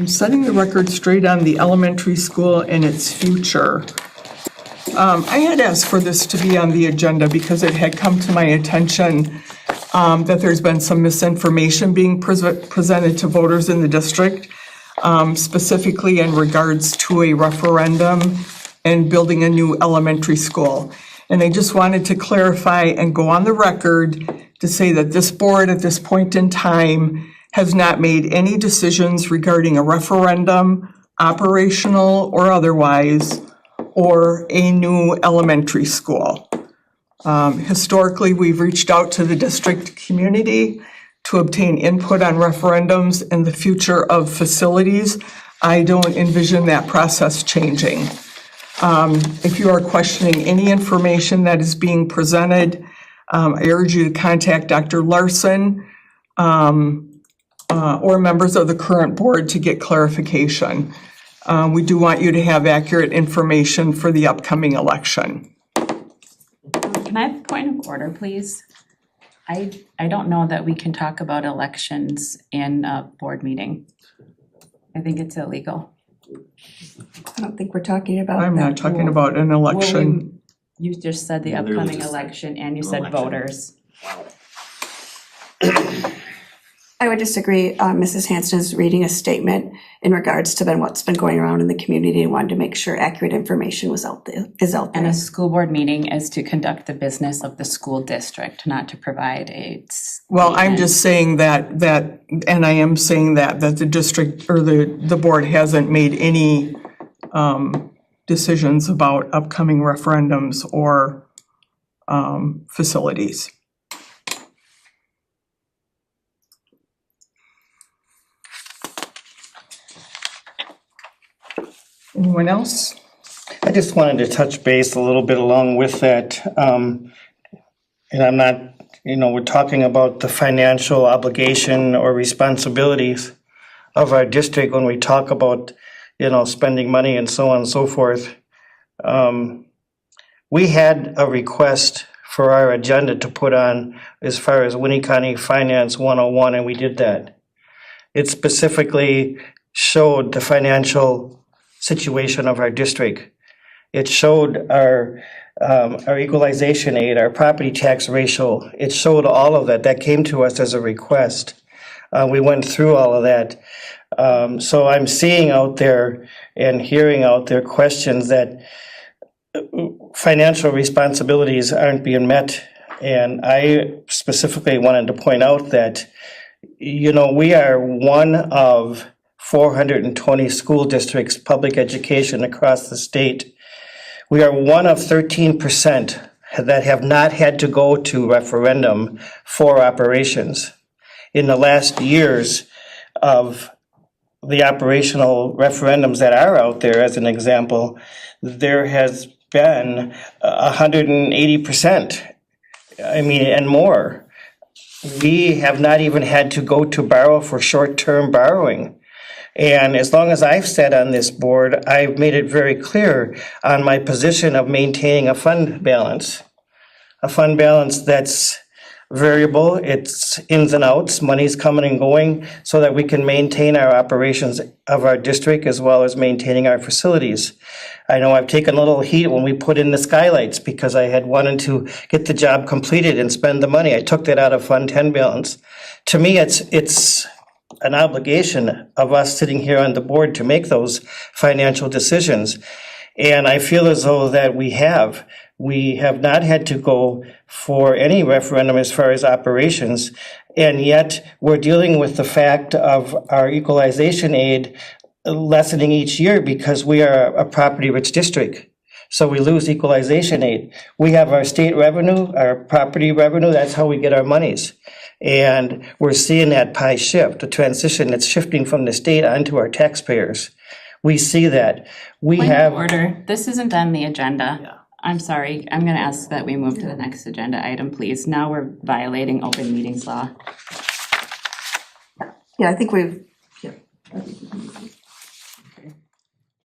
Setting the record straight on the elementary school and its future. I had asked for this to be on the agenda because it had come to my attention that there's been some misinformation being presented to voters in the district, specifically in regards to a referendum and building a new elementary school. And I just wanted to clarify and go on the record to say that this board at this point in time has not made any decisions regarding a referendum, operational or otherwise, or a new elementary school. Historically, we've reached out to the district community to obtain input on referendums and the future of facilities. I don't envision that process changing. If you are questioning any information that is being presented, I urge you to contact Dr. Larson or members of the current board to get clarification. We do want you to have accurate information for the upcoming election. Can I have a point of order, please? I don't know that we can talk about elections in a board meeting. I think it's illegal. I don't think we're talking about I'm not talking about an election. You just said the upcoming election and you said voters. I would disagree. Mrs. Hanson is reading a statement in regards to what's been going around in the community and wanted to make sure accurate information is out there. And a school board meeting is to conduct the business of the school district, not to provide a Well, I'm just saying that, and I am saying that the district or the board hasn't made any decisions about upcoming referendums or facilities. Anyone else? I just wanted to touch base a little bit along with that. And I'm not, we're talking about the financial obligation or responsibilities of our district when we talk about, spending money and so on and so forth. We had a request for our agenda to put on as far as Winneconne Finance 101, and we did that. It specifically showed the financial situation of our district. It showed our equalization aid, our property tax ratio. It showed all of that. That came to us as a request. We went through all of that. So I'm seeing out there and hearing out there questions that financial responsibilities aren't being met. And I specifically wanted to point out that, we are one of 420 school districts, public education across the state. We are one of 13% that have not had to go to referendum for operations. In the last years of the operational referendums that are out there, as an example, there has been 180%, and more. We have not even had to go to borrow for short-term borrowing. And as long as I've sat on this board, I've made it very clear on my position of maintaining a fund balance that's variable, it's ins and outs, money's coming and going, so that we can maintain our operations of our district as well as maintaining our facilities. I know I've taken a little heat when we put in the skylights because I had wanted to get the job completed and spend the money. I took that out of Fund 10 balance. To me, it's an obligation of us sitting here on the board to make those financial decisions. And I feel as though that we have not had to go for any referendum as far as operations. And yet we're dealing with the fact of our equalization aid lessening each year because we are a property rich district. So we lose equalization aid. We have our state revenue, our property revenue, that's how we get our monies. And we're seeing that pie shift, a transition that's shifting from the state onto our taxpayers. We see that. Point of order. This isn't on the agenda. Yeah. I'm sorry. I'm going to ask that we move to the next agenda item, please. Now we're violating open meetings law. Yeah, I think we've. Yeah.